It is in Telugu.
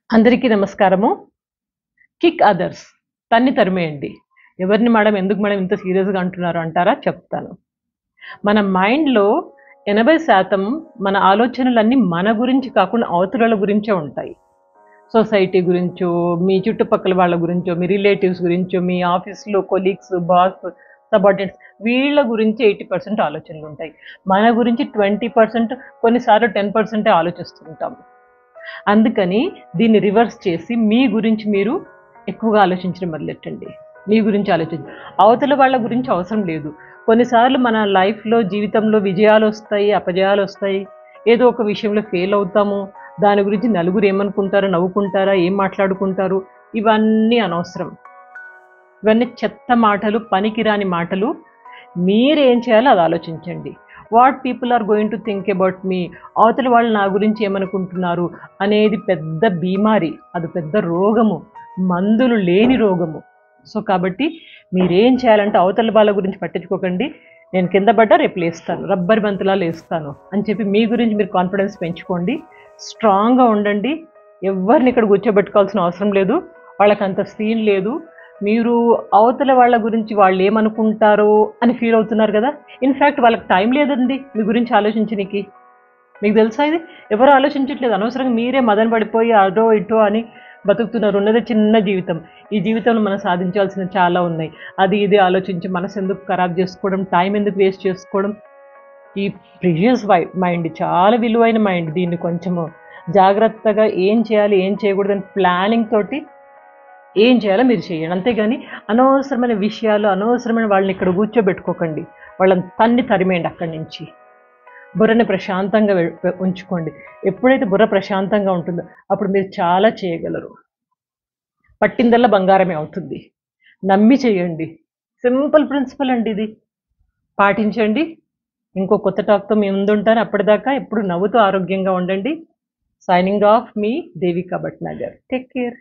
అందరికీ నమస్కారము. కిక్ అదర్స్, తన్ని తరిమేయండి. ఎవరిని మేడం, ఎందుకు మేడం ఇంత సీరియస్గా అంటున్నారు అంటారా? చెప్తాను. మన మైండ్లో 80% మన ఆలోచనలన్నీ మన గురించి కాకుండా అవతల గురించే ఉంటాయి. సొసైటీ గురించో, మీ చుట్టుపక్కల వాళ్ళ గురించో, మీ రిలేటివ్స్ గురించో, మీ ఆఫీస్లో కొలీగ్స్, బాస్, సబార్డినేట్స్, వీళ్ళ గురించి 80% ఆలోచనలు ఉంటాయి. మన గురించి 20%, కొన్నిసార్లు 10% ఆలోచిస్తుంటాం. అందుకని దీన్ని రివర్స్ చేసి మీ గురించి మీరు ఎక్కువగా ఆలోచించడం మొదలెట్టండి. మీ గురించి ఆలోచించండి, అవతల వాళ్ళ గురించి అవసరం లేదు. కొన్నిసార్లు మన లైఫ్లో, జీవితంలో విజయాలు వస్తాయి, అపజయాలు వస్తాయి. ఏదో ఒక విషయంలో ఫెయిల్ అవుతాము. దాని గురించి నలుగురు ఏమనుకుంటారో, నవ్వుకుంటారా, ఏం మాట్లాడుకుంటారు, ఇవన్నీ అనవసరం. ఇవన్నీ చెత్త మాటలు, పనికిరాని మాటలు. మీరేం చేయాలో అది ఆలోచించండి. What people are going to think about me, అవతల వాళ్ళు నా గురించి ఏమనుకుంటున్నారు అనేది పెద్ద బీమారి, అది పెద్ద రోగము, మందులు లేని రోగము. సో కాబట్టి మీరేం చేయాలంటే అవతల వాళ్ళ గురించి పట్టించుకోకండి. నేను కింద పడ్డా రేపు లేస్తాను, రబ్బర్ బంతులా లేస్తాను అని చెప్పి మీ గురించి మీరు కాన్ఫిడెన్స్ పెంచుకోండి. స్ట్రాంగ్గా ఉండండి. ఎవరిని ఇక్కడ కూర్చోబెట్టుకోవాల్సిన అవసరం లేదు. వాళ్ళకి అంత సీన్ లేదు. మీరు అవతల వాళ్ళ గురించి వాళ్ళు ఏమనుకుంటారో అని ఫీల్ అవుతున్నారు కదా. ఇన్ఫ్యాక్ట్ వాళ్ళకి టైం లేదండి మీ గురించి ఆలోచించడానికి. మీకు తెలుసా ఇది? ఎవరు ఆలోచించట్లేదు. అనవసరంగా మీరే మదన పడిపోయి అటో ఇటో అని బతుకుతున్నారు. ఉన్నదే చిన్న జీవితం. ఈ జీవితంలో మనం సాధించాల్సినవి చాలా ఉన్నాయి. అది ఇది ఆలోచించి మనసు ఎందుకు ఖరాబ్ చేసుకోవడం, టైం ఎందుకు వేస్ట్ చేసుకోవడం. ఈ ప్రిషియస్ మైండ్ చాలా విలువైన మైండ్. దీన్ని కొంచెము జాగ్రత్తగా ఏం చేయాలి, ఏం చేయకూడదని ప్లానింగ్ తోటి ఏం చేయాలో మీరు చేయండి. అంతేగాని అనవసరమైన విషయాలు, అనవసరమైన వాళ్ళని ఇక్కడ కూర్చోబెట్టుకోకండి. వాళ్ళని తరిమేయండి అక్కడి నుంచి. బుర్రని ప్రశాంతంగా ఉంచుకోండి. ఎప్పుడైతే బుర్ర ప్రశాంతంగా ఉంటుందో అప్పుడు మీరు చాలా చేయగలరు. పట్టిందల్లా బంగారమే అవుతుంది. నమ్మి చేయండి. సింపుల్ ప్రిన్సిపల్ అండి ఇది. పాటించండి. ఇంకో కొత్త టాక్తో మీ ముందుంటాను. అప్పటిదాకా ఎప్పుడు నవ్వుతూ ఆరోగ్యంగా ఉండండి. సైనింగ్ ఆఫ్ మీ దేవికా భట్నాగర్. Take care.